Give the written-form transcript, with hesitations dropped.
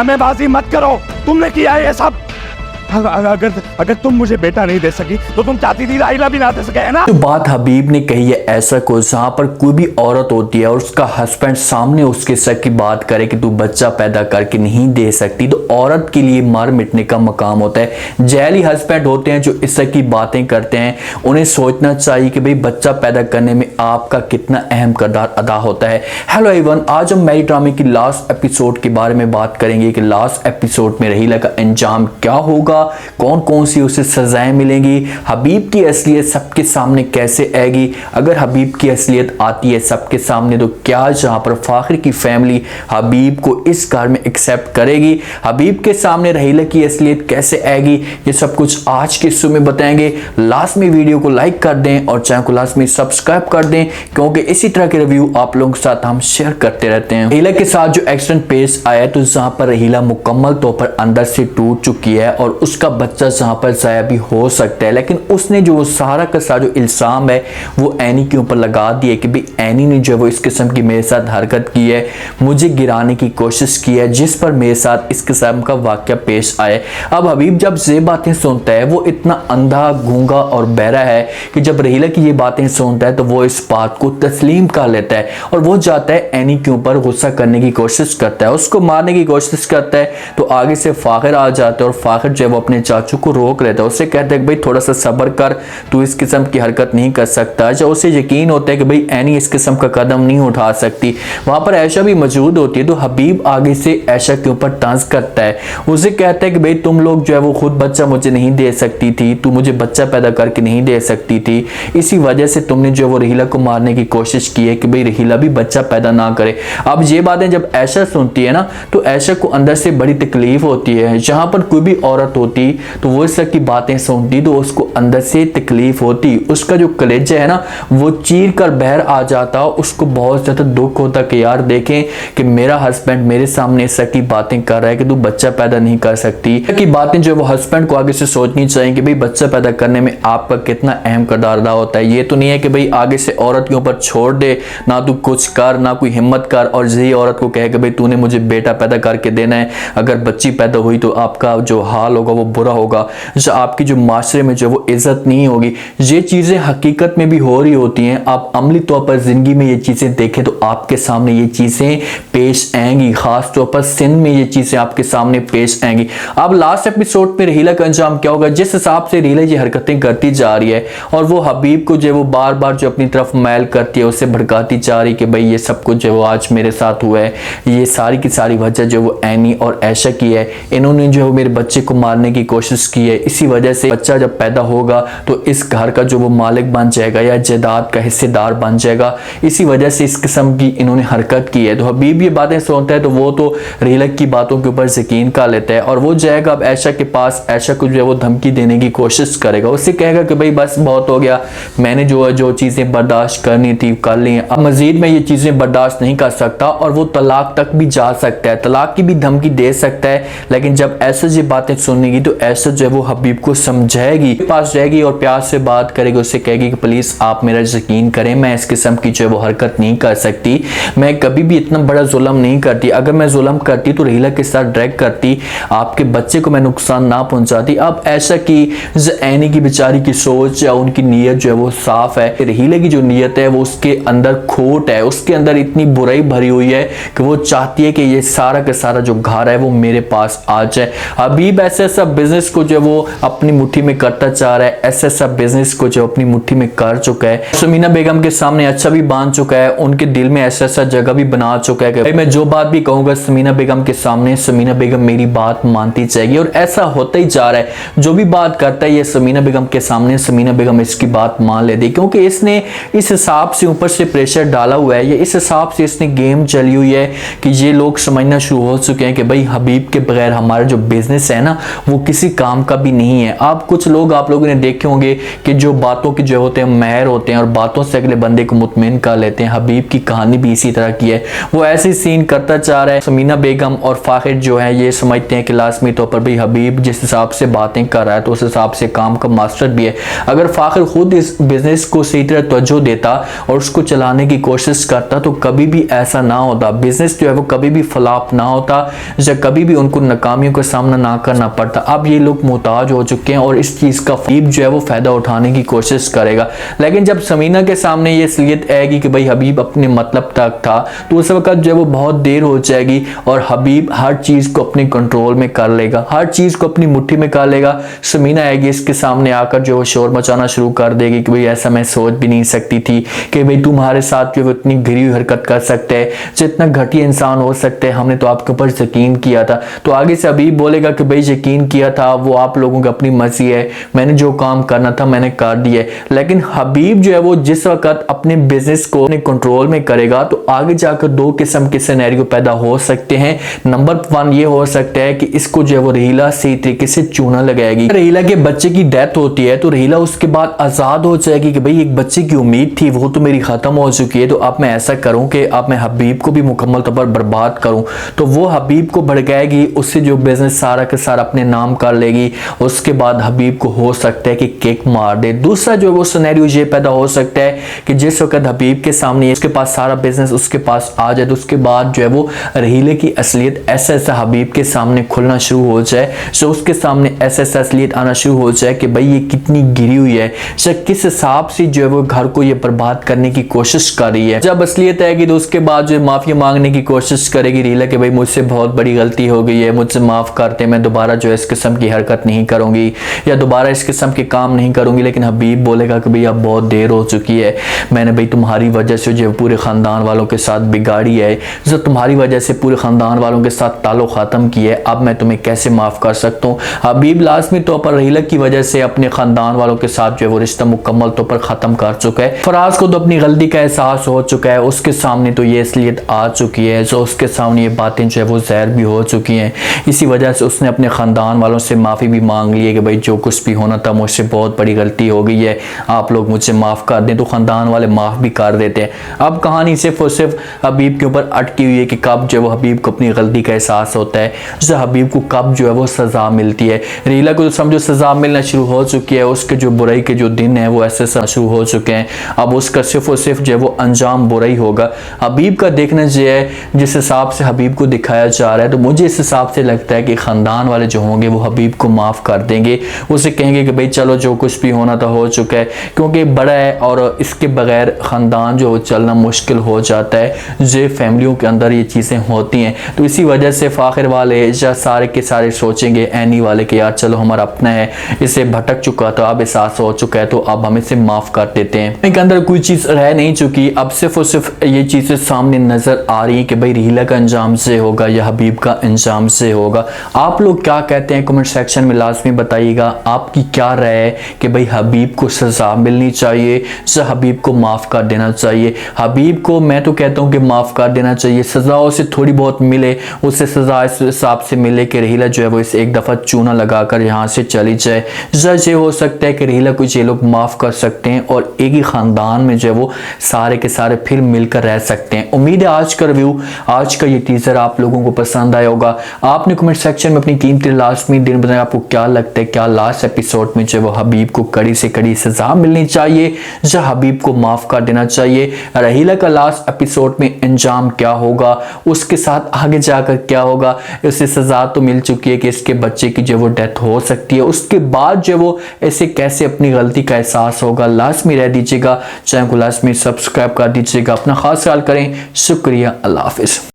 हमें बाजी मत करो, तुमने किया है ये सब। अगर तुम मुझे बेटा नहीं दे सकी तो तुम चाहती थी राइला भी ना दे सके, है ना? तो बात हबीब ने कही है ऐसा को जहां पर कोई भी औरत होती है और उसका हस्बैंड सामने उसके शक की बात करे कि तू बच्चा पैदा करके नहीं दे सकती, तो औरत के लिए मर मिटने का मकाम होता है। जैली हस्बैंड होते हैं जो इस शक की बातें करते हैं, उन्हें सोचना चाहिए कि भाई बच्चा पैदा करने में आपका कितना अहम किरदार अदा होता है। हेलो एवरीवन, आज हम मैरिड ड्रामे की लास्ट एपिसोड के बारे में बात करेंगे कि लास्ट एपिसोड में रहीला का अंजाम क्या होगा, कौन कौन सी उसे सजाएं मिलेंगी, हबीब की असलियत सबके सामने कैसे आएगी, अगर हबीब की असलियत आती है सबके सामने तो क्या जहां पर फाखिर की फैमिली हबीब को इस घर में एक्सेप्ट करेगी, हबीब के सामने रहीला की असलियत कैसे आएगी, ये सब कुछ आज के शो में बताएंगे। लास्ट में वीडियो को लाइक कर दें और चैनल को लास्ट में सब्सक्राइब कर दें, क्योंकि इसी तरह के रिव्यू आप लोगों के साथ हम शेयर करते रहते हैं। रहीला के साथ जो एक्सीडेंट पेश आया तो जहां पर रहीला मुकम्मल तौर पर अंदर से टूट चुकी है और उसका बच्चा जहां पर जाया भी हो सकता है, लेकिन उसने जो सारा का सारा जो इल्जाम है वो एनी के ऊपर लगा दिया कि भाई एनी ने जो वो इस किस्म की मेरे साथ हरकत की है, मुझे गिराने की कोशिश की है, जिस पर मेरे साथ इस किस्म का वाकया पेश आए। अब हबीब जब ये बातें सुनता है वो इतना अंधा, गूंगा और बहरा है कि जब रहीला की ये बातें सुनता है तो वो इस बात को तस्लीम कर लेता है और वो जाता है एनी के ऊपर गुस्सा करने की कोशिश करता है, उसको मारने की कोशिश करता है। तो आगे से फाखिर आ जाता है और फाखिर जो है वो अपने चाचू को रोक लेता है, उससे कहते हैं कि भाई थोड़ा सा सब्र कर, तू इस किस्म की हरकत नहीं कर सकता। जब उसे यकीन होता है कि भाई एनी इस किस्म का कदम नहीं उठा सकती, वहां पर ऐशा भी मौजूद होती है, तो हबीब आगे से ऐशा के ऊपर तंज करता है, उसे कहता है कि भाई तुम लोग जो है वो खुद बच्चा मुझे नहीं दे सकती थी, तू मुझे बच्चा पैदा करके नहीं दे सकती थी, इसी वजह से तुमने जो है वो रहीला को मारने की कोशिश की है कि भाई रहीला भी बच्चा पैदा ना करे। अब ये बातें जब ऐशा सुनती है ना तो ऐशा को अंदर से बड़ी तकलीफ होती है। जहां पर कोई भी औरत होती तो वो इस की बातें सुनती तो उसको अंदर से तकलीफ होती, उसका जो कलेजा है ना वो चीर कर बाहर आ जाता, उसको बहुत ज्यादा दुख होता कि यार देखें कि मेरा हस्बैंड मेरे सामने इस की बातें कर रहा है कि तू बच्चा पैदा नहीं कर सकती। की बातें जो वो हस्बैंड को आगे से सोचनी चाहिए कि भाई बच्चा पैदा करने में आपका कितना अहम किरदार अदा होता है। ये तो नहीं है कि भाई आगे से औरत के ऊपर छोड़ दे, ना तू कुछ कर ना कोई हिम्मत कर और यही औरत को कहे कि भाई तूने मुझे बेटा पैदा करके देना है, अगर बच्ची पैदा हुई तो आपका जो हाल होगा वो बुरा होगा, आपकी जो माशरे में जो वो इज्जत नहीं होगी। ये चीजें हकीकत में भी हो रही होती हैं, आप अमली तौर पर जिंदगी में ये चीजें देखें तो आपके सामने ये चीजें पेश आएंगी, खास तौर पर सिंध में ये चीजें आपके सामने पेश आएंगी। अब लास्ट एपिसोड में रहीला का अंजाम क्या होगा, जिस हिसाब से रहीला ये हरकतें करती जा रही है और वो हबीब को जो वो बार बार जो अपनी तरफ मैल करती है, उसे भड़काती जा रही कि भाई ये सब कुछ जो आज मेरे साथ हुआ है, ये सारी की सारी वजह जो वो एनी और ऐशा की है, इन्होंने जो है मेरे बच्चे को मारने की कोशिश की है, इसी वजह से बच्चा जब पैदा होगा तो इस घर का जो वो मालिक बन जाएगा या जायदाद का हिस्सेदार बन जाएगा, इसी वजह से इस किस्म की इन्होंने हरकत की है। तो हबीब ये बातें सुनता है तो वो तो रहीला की बातों के ऊपर यकीन कर लेता है और वो जाएगा अब ऐशा के पास, ऐशा को जो है वो धमकी देने की कोशिश करेगा, उससे कहेगा कि भाई बस बहुत हो गया, मैंने जो चीजें बर्दाश्त करनी थी कर ली, अब मजीद मैं ये चीजें बर्दाश्त नहीं कर सकता, और वो तलाक तक भी जा सकता है, तलाक की भी धमकी दे सकता है। लेकिन जब ऐसा ये बातें सुनेगी तो ऐसा जो है वो हबीब को समझाएगी, पास जाएगी और प्यार से बात करेगी, उससे कहेगी कि प्लीज आप मेरा यकीन करें, मैं इस किस्म की जो है वो हरकत नहीं कर सकती, मैं कभी भी इतना बड़ा जुल्म नहीं करती, अगर मैं जुल्म करती तो रहीला के साथ ड्रैग करती, आपके बच्चे को मैं नुकसान ना पहुंचाती। अब ऐसा कि एनी की बेचारी की सोच या उनकी नीयत जो है वो साफ है, रहीला की जो नीयत है वो उसके अंदर खोट है, उसके अंदर इतनी बुराई भरी हुई है कि वो चाहती है कि ये सारा का सारा जो घर है वो मेरे पास आ जाए। हबीब ऐसा ऐसा बिजनेस को जो वो अपनी मुट्ठी में करता चाह रहा है, ऐसा ऐसा बिजनेस को जो अपनी मुट्ठी में कर चुका है, समीना बेगम के सामने अच्छा भी बांध चुका है, उनके दिल में ऐसा ऐसा जगह भी बना चुका है कि मैं जो बात भी कहूंगा समीना बेगम के सामने समीना बेगम मेरी बात मानती जाएगी, और ऐसा होता ही जा रहा है। जो भी बात करता है ये समीना बेगम के सामने समीना बेगम इसकी बात मान लेती है, क्योंकि इसने इस हिसाब से ऊपर से प्रेशर डाला हुआ है, ये इस हिसाब से इसने गेम चली हुई है कि ये लोग समझना शुरू हो चुके हैं कि भाई हबीब के बगैर हमारा जो बिजनेस है ना वो किसी काम का भी नहीं है। आप कुछ लोग आप लोगों ने देखे होंगे कि जो बातों के जो होते हैं महर होते हैं और बातों से अगले बंदे को मुतमिन कर लेते हैं। हबीब की कहानी भी इसी तरह की है, वो ऐसे सीन करता चाह रहा है। समीना बेगम और फाखिर जो है ये समझते हैं कि लाजमी तौर पर भाई हबीब जिस हिसाब से बातें कर रहा है तो उस हिसाब से काम का मास्टर भी है। अगर फाखिर खुद इस बिजनेस को सही तरह तवज्जो देता और उसको चलाने की कोशिश करता तो कभी भी ऐसा ना होता, बिजनेस जो है वो कभी भी फ्लॉप ना होता या कभी भी उनको नाकामियों का सामना ना करना पड़ता। अब ये लोग मोहताज हो चुके हैं और इस चीज का हबीब जो है वो फायदा उठाने की कोशिश करेगा। लेकिन जब समीना के सामने ये असलियत आएगी कि भाई हबीब अपने मतलब तक था तो उस वक्त जो है वो बहुत देर हो जाएगी और हबीब हर चीज को अपने कंट्रोल में कर लेगा, हर चीज को अपनी मुट्ठी में कर लेगा। समीना आएगी इसके सामने आकर जो शोर मचाना शुरू कर देगी कि भाई ऐसा मैं सोच भी नहीं सकती थी कि भाई तुम्हारे साथ जो इतनी गिरी हुई हरकत कर सकते हैं, जितना घटिया इंसान हो सकते हैं, हमने तो आपके ऊपर यकीन किया था। तो आगे से हबीब बोलेगा कि भाई यकीन किया था वो आप लोगों की अपनी मर्जी है, मैंने जो काम करना था मैंने कर दिया। लेकिन हबीब जो है वो जिस वक्त अपने बिजनेस को अपने कंट्रोल में करेगा तो आगे जाकर दो किस्म के सिनेरियो पैदा हो सकते हैं। नंबर 1 ये हो सकता है कि इसको जो है वो रहीला सही तरीके से चूना लगाएगी। रहीला के बच्चे की डेथ होती है तो रहीला उसके बाद आजाद हो जाएगी कि भाई एक बच्चे की उम्मीद थी वो तो मेरी खत्म हो चुकी है, तो अब मैं ऐसा करूं कि अब मैं हबीब को भी मुकम्मल तौर पर बर्बाद करूं। तो वो हबीब को भड़काएगी, उससे जो बिजनेस सारा का सारा अपने नाम कर लेगी। उसके बाद हबीब को हो सकता है कि किक मार दे। दूसरा जो वो सिनेरियो ये पैदा हो सकता है कि जिस वक्त हबीब के सामने उसके पास सारा बिजनेस उसके पास आ जाए तो उसके बाद जो है वो रहीले की असलियत ऐसा ऐसा हबीब के सामने खुलना शुरू हो जाए, तो उसके सामने ऐसा ऐसा असलियत आना शुरू हो जाए कि भाई ये कितनी गिरी हुई है, किस हिसाब से जो है वो घर को ये बर्बाद करने की कोशिश कर रही है। जब असलियत आएगी तो उसके बाद जो माफी मांगने की कोशिश करेगी रहीला कि भाई मुझसे बहुत बड़ी गलती हो गई है, मुझसे माफ करते, मैं दोबारा जो है इस किस्म की हरकत नहीं करूंगी या दोबारा इस किस्म के काम नहीं करूंगी। लेकिन हबीब बोलेगा कि भाई अब बहुत देर हो चुकी है, मैंने भाई तुम्हारी वजह से जो पूरे खानदान वालों के साथ बिगाड़ी है, जो तुम्हारी वजह से पूरे खानदान वालों के साथ ताल्लुक खत्म किया है, अब मैं तुम्हें कैसे माफ कर सकता हूँ। हबीब लाजमी तौर पर रहीला की वजह से अपने खानदान वालों के साथ जो है वो रिश्ता मुकम्मल तौर पर खत्म कर चुका है। फराज को तो अपनी गलती का एहसास हो चुका है, उसके सामने तो ये असलियत आ चुकी है, जो उसके सामने ये बातें जो है वो जहर भी हो चुकी हैं। इसी वजह से उसने अपने खानदान वालों से माफ़ी भी मांग ली है कि भाई जो कुछ भी होना था मुझसे बहुत बड़ी गलती हो गई है, आप लोग मुझे माफ़ कर दें। तो खानदान वाले माफ़ भी कर देते हैं। अब कहानी सिर्फ और सिर्फ हबीब के ऊपर अटकी हुई है कि कब जो है वो हबीब को अपनी गलती का एहसास होता है, जो हबीब को कब जो है वो सज़ा मिलती है। रहीला को तो समझो सज़ा मिलना शुरू हो चुकी है, उसके जो बुराई के जो दिन है वो ऐसे शुरू हो चुके हैं। अब उसका सिर्फ और सिर्फ जो है वो अंजाम बुराई होगा। हबीब का देखना जो है जिस हिसाब से हबीब को दिखाया जा रहा है तो मुझे इस हिसाब से लगता है कि ख़ानदान वाले जो होंगे वो हबीब को माफ़ कर देंगे, उसे कहेंगे कि भाई चलो जो कुछ भी होना था हो चुका है, क्योंकि बड़ा है और इसके बगैर ख़ानदान जो चलना मुश्किल हो जाता है। जो फैमिलियों के अंदर ये चीज़ें होती हैं तो इसी वजह से फ़ाखिर वाले या सारे के सारे सोचेंगे एनी वाले कि यार चलो हमारा अपना है, इसे भटक चुका था, अब एहसास हो चुका है तो अब हम इसे माफ़ कर देते हैं। इनके अंदर कोई चीज़ रह नहीं चुकी, अब सिर्फ और सिर्फ ये चीज़ें सामने नज़र आ रही है कि भाई रहीला का अंजाम से होगा या हबीब का अंजाम से होगा। आप लोग क्या कहते हैं कमेंट सेक्शन में लाजमी बताइएगा। आपकी क्या राय है कि भाई हबीब को सज़ा मिलनी चाहिए या हबीब को माफ़ कर देना चाहिए। हबीब को मैं तो कहता हूँ कि माफ़ कर देना चाहिए, सज़ा उसे थोड़ी बहुत मिले, उससे सज़ा इस हिसाब से मिले कि रहीला जो है वो इस एक दफ़ा चूना लगाकर यहाँ से चली जाए। ये हो सकता है कि रहीला को ये लोग माफ़ कर सकते हैं और एक ही ख़ानदान में जो है वो सारे के सारे फिर मिलकर रह सकते हैं। उम्मीद है आज का रिव्यू, आज का ये टीज़र आप लोगों को पसंद आया होगा। आपने कमेंट सेक्शन में अपनी कीमती लाजमी दिन बताया आपको क्या लगता है, क्या लास्ट एपिसोड में जो वो हबीब को कड़ी से कड़ी सज़ा मिलनी चाहिए या हबीब को माफ़ कर देना चाहिए। रहीला का लास्ट एपिसोड में अंजाम क्या होगा, उसके साथ आगे जाकर क्या होगा। उसे सज़ा तो मिल चुकी है कि इसके बच्चे की जो वो डेथ हो सकती है, उसके बाद जो वो ऐसे कैसे अपनी गलती का एहसास होगा। लाजमी रह दीजिएगा, चैनल को लाजमी सब्सक्राइब कर दीजिएगा। अपना खास ख्याल करें। शुक्रिया, अल्लाह हाफिज़।